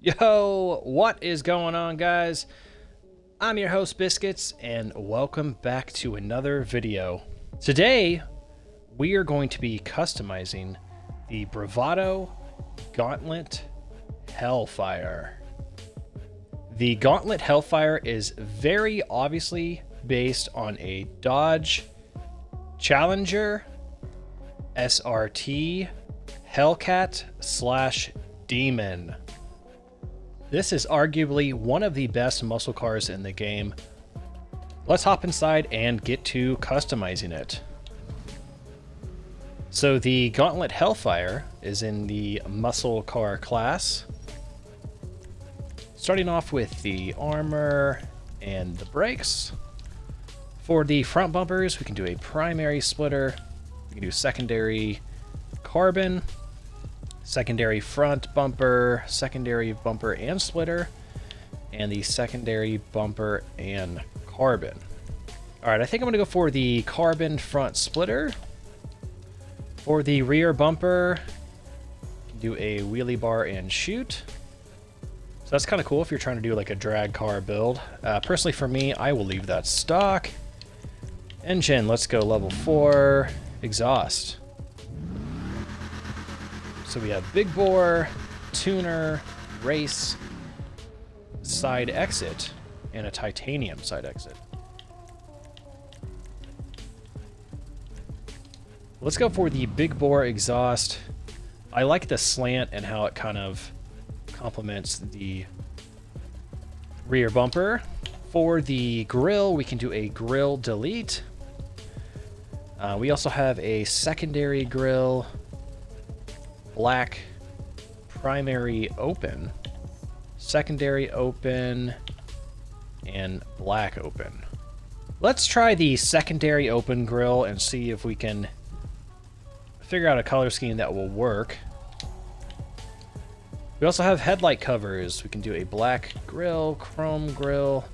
Yo, what is going on, guys? I'm your host, Biscuits, and welcome back to another video. Today, we are going to be customizing the Bravado Gauntlet Hellfire. The Gauntlet Hellfire is very obviously based on a Dodge Challenger SRT Hellcat / Demon. This is arguably one of the best muscle cars in the game. Let's hop inside and get to customizing it. So the Gauntlet Hellfire is in the muscle car class. Starting off with the armor and the brakes. For the front bumpers, we can do a primary splitter. We can do secondary carbon. Secondary front bumper, secondary bumper and splitter, and the secondary bumper and carbon. All right, I think I'm gonna go for the carbon front splitter. For the rear bumper, do a wheelie bar and chute. So that's kind of cool if you're trying to do like a drag car build. Personally for me, I will leave that stock. Engine, let's go level 4, exhaust. So we have big bore, tuner, race, side exit, and a titanium side exit. Let's go for the big bore exhaust. I like the slant and how it kind of complements the rear bumper. For the grille, we can do a grille delete. We also have a secondary grille, black primary open, secondary open, and black open. Let's try the secondary open grille and see if we can figure out a color scheme that will work. We also have headlight covers. We can do a black grille, chrome grille,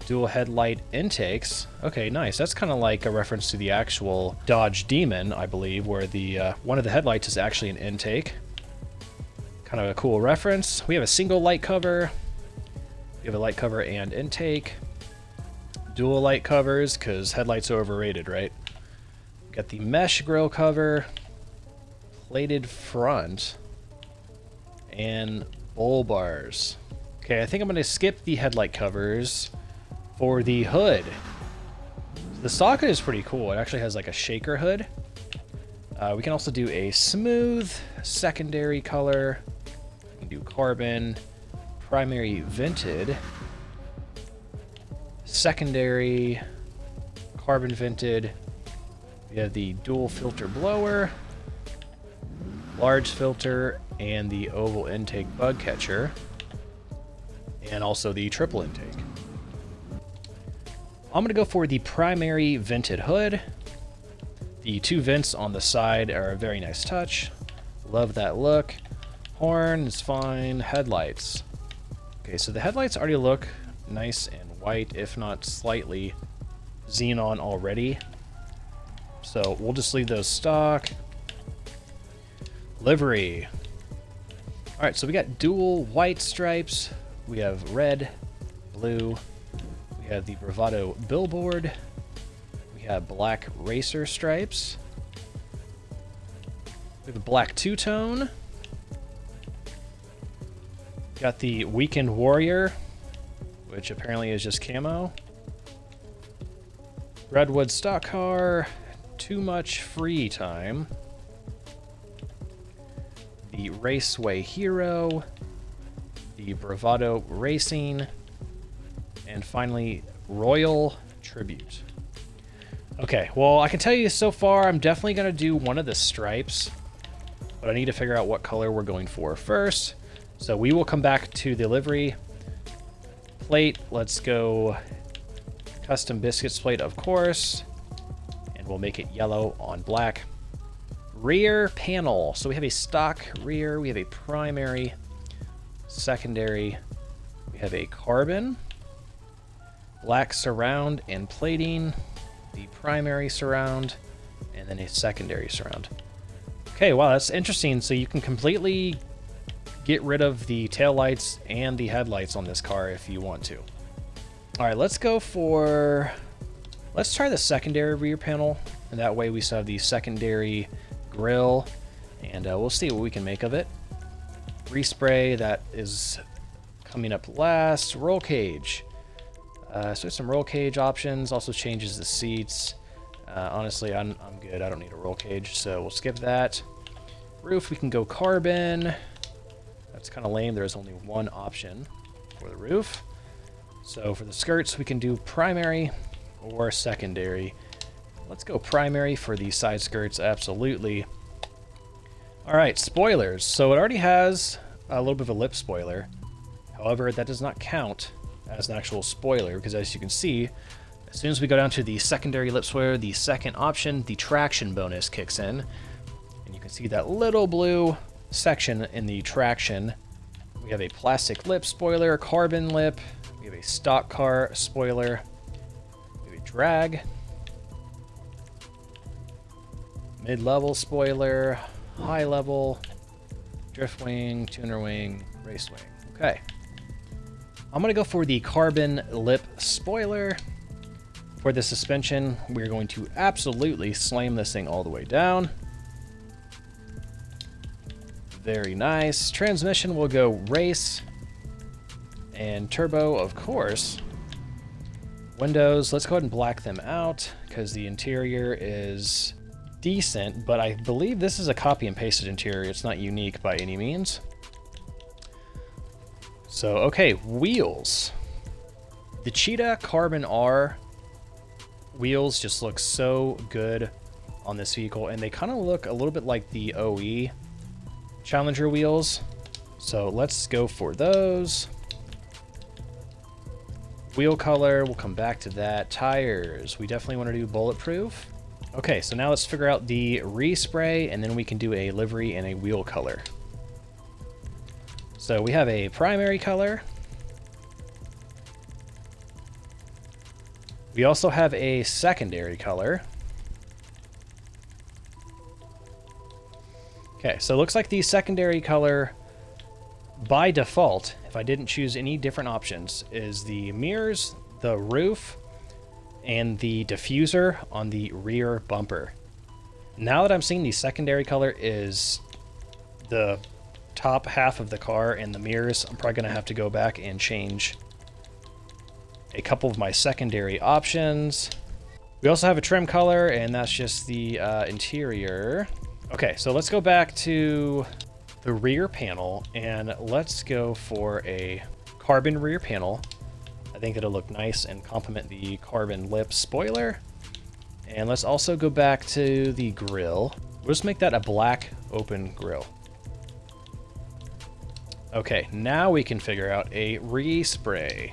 dual headlight intakes. Okay, nice. That's kind of like a reference to the actual Dodge Demon, I believe, where the one of the headlights is actually an intake. Kind of a cool reference. We have a single light cover. We have a light cover and intake. Dual light covers, because headlights are overrated, right? Got the mesh grille cover, plated front, and bull bars. Okay, I think I'm going to skip the headlight covers. For the hood, the socket is pretty cool. It actually has like a shaker hood. We can also do a smooth secondary color. We can do carbon, primary vented, secondary carbon vented. We have the dual filter blower, large filter, and the oval intake bug catcher, and also the triple intake. I'm going to go for the primary vented hood. The two vents on the side are a very nice touch. Love that look. Horn is fine. Headlights. Okay, so the headlights already look nice and white, if not slightly xenon already. So we'll just leave those stock. Livery. All right, so we got dual white stripes. We have red, blue. We have the Bravado billboard. We have black racer stripes. We have a black two-tone. Got the Weekend Warrior, which apparently is just camo. Redwood stock car. Too much free time. The Raceway Hero. The Bravado Racing. And finally, Royal Tribute. Okay, well, I can tell you so far, I'm definitely going to do one of the stripes, but I need to figure out what color we're going for first. So we will come back to the livery plate. Let's go custom biscuits plate, of course, and we'll make it yellow on black. Rear panel. So we have a stock rear, we have a primary, secondary, we have a carbon, black surround and plating, the primary surround, and then a secondary surround. Okay, wow, that's interesting. So you can completely get rid of the taillights and the headlights on this car if you want to. All right, let's try the secondary rear panel, and that way we still have the secondary grille, and we'll see what we can make of it. Respray, that is coming up last. Roll cage. So some roll cage options, also changes the seats. Honestly, I'm good. I don't need a roll cage, so we'll skip that. Roof, we can go carbon. That's kind of lame. There's only one option for the roof. So for the skirts, we can do primary or secondary. Let's go primary for the side skirts, absolutely. All right, spoilers. So it already has a little bit of a lip spoiler. However, that does not count as an actual spoiler, because as you can see, as soon as we go down to the secondary lip spoiler, the second option, the traction bonus kicks in. And you can see that little blue section in the traction. We have a plastic lip spoiler, carbon lip, we have a stock car spoiler, we have a drag, mid-level spoiler, high level, drift wing, tuner wing, race wing. Okay. I'm going to go for the carbon lip spoiler. For the suspension, we're going to absolutely slam this thing all the way down. Very nice. Transmission will go race. And turbo, of course. Windows, let's go ahead and black them out, because the interior is decent, but I believe this is a copy and pasted interior. It's not unique by any means. So, okay, wheels. The Cheetah Carbon R wheels just look so good on this vehicle, and they kind of look a little bit like the OE Challenger wheels. So let's go for those. Wheel color, we'll come back to that. Tires, we definitely want to do bulletproof. Okay, so now let's figure out the respray, and then we can do a livery and a wheel color. So we have a primary color. We also have a secondary color. Okay, so it looks like the secondary color, by default, if I didn't choose any different options, is the mirrors, the roof, and the diffuser on the rear bumper. Now that I'm seeing the secondary color is the top half of the car and the mirrors, I'm probably going to have to go back and change a couple of my secondary options. We also have a trim color, and that's just the interior. Okay, so let's go back to the rear panel, and let's go for a carbon rear panel. I think it'll look nice and complement the carbon lip spoiler. And let's also go back to the grille. We'll just make that a black open grille. Okay, now we can figure out a respray.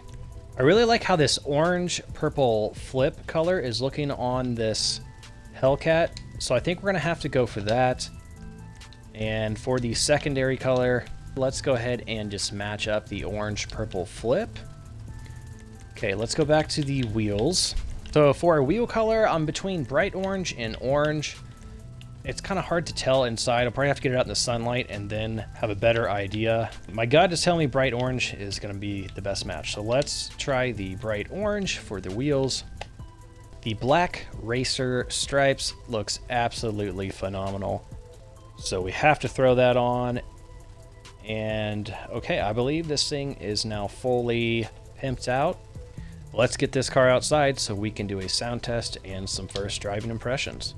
I really like how this orange purple flip color is looking on this Hellcat, so I think we're gonna have to go for that. And for the secondary color, let's go ahead and just match up the orange purple flip. Okay, let's go back to the wheels. So for a wheel color, I'm between bright orange and orange. It's kind of hard to tell inside. I'll probably have to get it out in the sunlight and then have a better idea. My gut is telling me bright orange is going to be the best match. So let's try the bright orange for the wheels. The black racer stripes looks absolutely phenomenal. So we have to throw that on. And okay, I believe this thing is now fully pimped out. Let's get this car outside so we can do a sound test and some first driving impressions.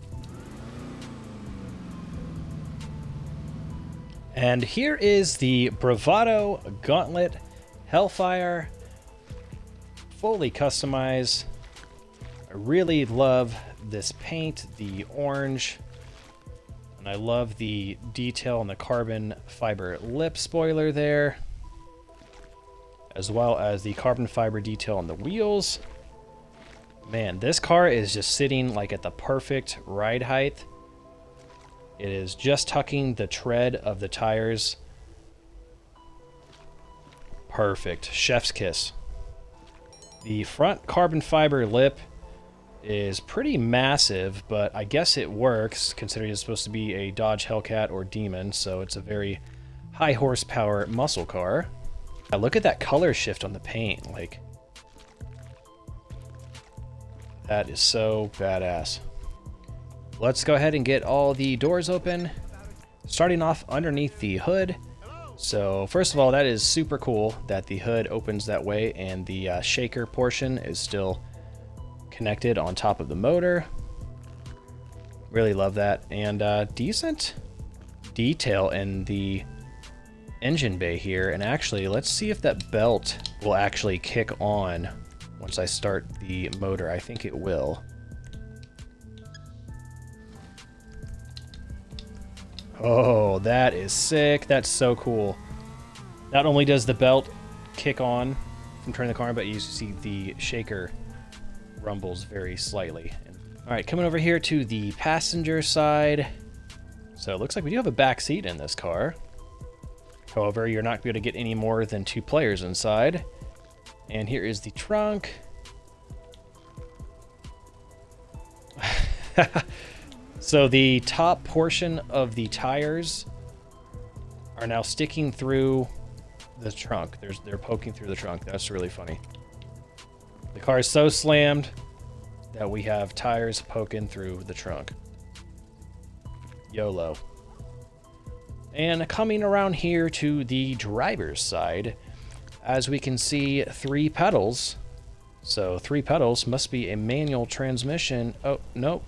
And here is the Bravado Gauntlet Hellfire, fully customized. I really love this paint, the orange, and I love the detail on the carbon fiber lip spoiler there, as well as the carbon fiber detail on the wheels. Man, this car is just sitting like at the perfect ride height. It is just tucking the tread of the tires. Perfect. Chef's kiss. The front carbon fiber lip is pretty massive, but I guess it works considering it's supposed to be a Dodge Hellcat or Demon, so it's a very high horsepower muscle car. Now look at that color shift on the paint. Like, that is so badass. Let's go ahead and get all the doors open, starting off underneath the hood. So first of all, that is super cool that the hood opens that way and the shaker portion is still connected on top of the motor. Really love that. And decent detail in the engine bay here. And actually, let's see if that belt will actually kick on once I start the motor. I think it will. Oh, that is sick. That's so cool. Not only does the belt kick on from turning the car on, but you see the shaker rumbles very slightly. All right, coming over here to the passenger side. So it looks like we do have a back seat in this car. However, you're not going to be able to get any more than 2 players inside. And here is the trunk. So the top portion of the tires are now sticking through the trunk. They're poking through the trunk. That's really funny. The car is so slammed that we have tires poking through the trunk. YOLO. And coming around here to the driver's side, as we can see, 3 pedals. So 3 pedals must be a manual transmission. Oh, nope.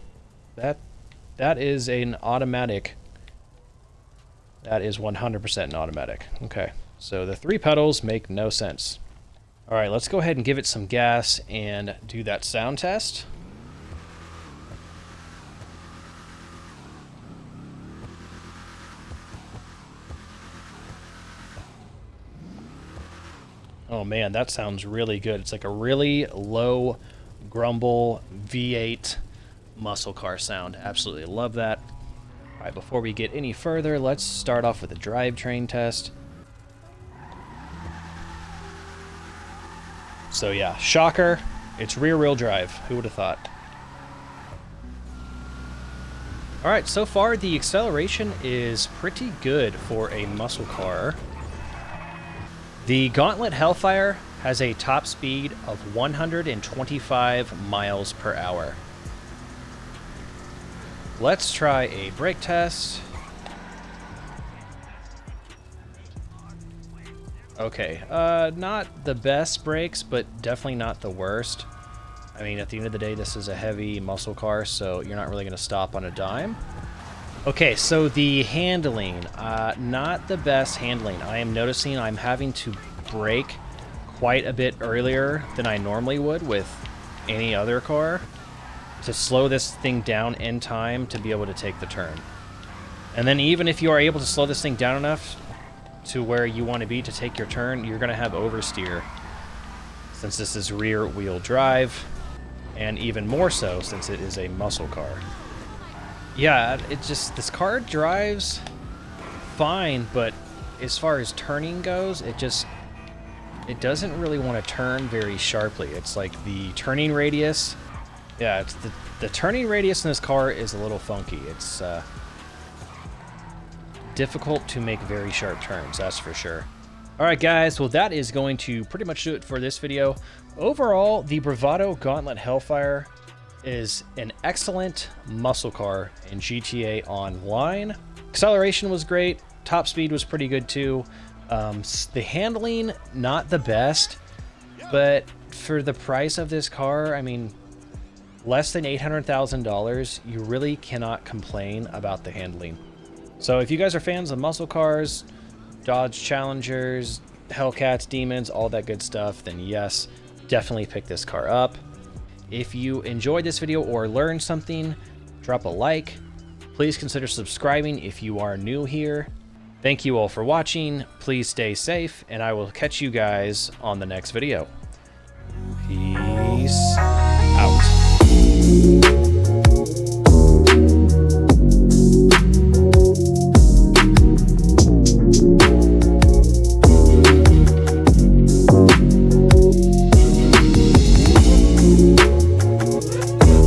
That is an automatic. That is 100% an automatic. Okay, so the 3 pedals make no sense. All right, let's go ahead and give it some gas and do that sound test. Oh man, that sounds really good. It's like a really low grumble V8 muscle car sound. Absolutely love that. All right, before we get any further, let's start off with a drivetrain test. So yeah, shocker, it's rear-wheel drive. Who would have thought? All right, so far the acceleration is pretty good for a muscle car. The Gauntlet Hellfire has a top speed of 125 miles per hour. Let's try a brake test. Okay, not the best brakes, but definitely not the worst. I mean, at the end of the day, this is a heavy muscle car, so you're not really going to stop on a dime. Okay, so the handling, not the best handling. I am noticing I'm having to brake quite a bit earlier than I normally would with any other car to slow this thing down in time to be able to take the turn. And then even if you are able to slow this thing down enough to where you want to be to take your turn, you're going to have oversteer since this is rear wheel drive, and even more so since it is a muscle car. Yeah, this car drives fine, but as far as turning goes, it doesn't really want to turn very sharply. It's like the turning radius. Yeah, it's the turning radius in this car is a little funky. It's difficult to make very sharp turns, that's for sure. All right, guys, well, that is going to pretty much do it for this video. Overall, the Bravado Gauntlet Hellfire is an excellent muscle car in GTA Online. Acceleration was great. Top speed was pretty good, too. The handling, not the best, but for the price of this car, I mean, less than $800,000, you really cannot complain about the handling. So if you guys are fans of muscle cars, Dodge Challengers, Hellcats, Demons, all that good stuff, then yes, definitely pick this car up. If you enjoyed this video or learned something, drop a like. Please consider subscribing if you are new here. Thank you all for watching. Please stay safe, and I will catch you guys on the next video. Peace.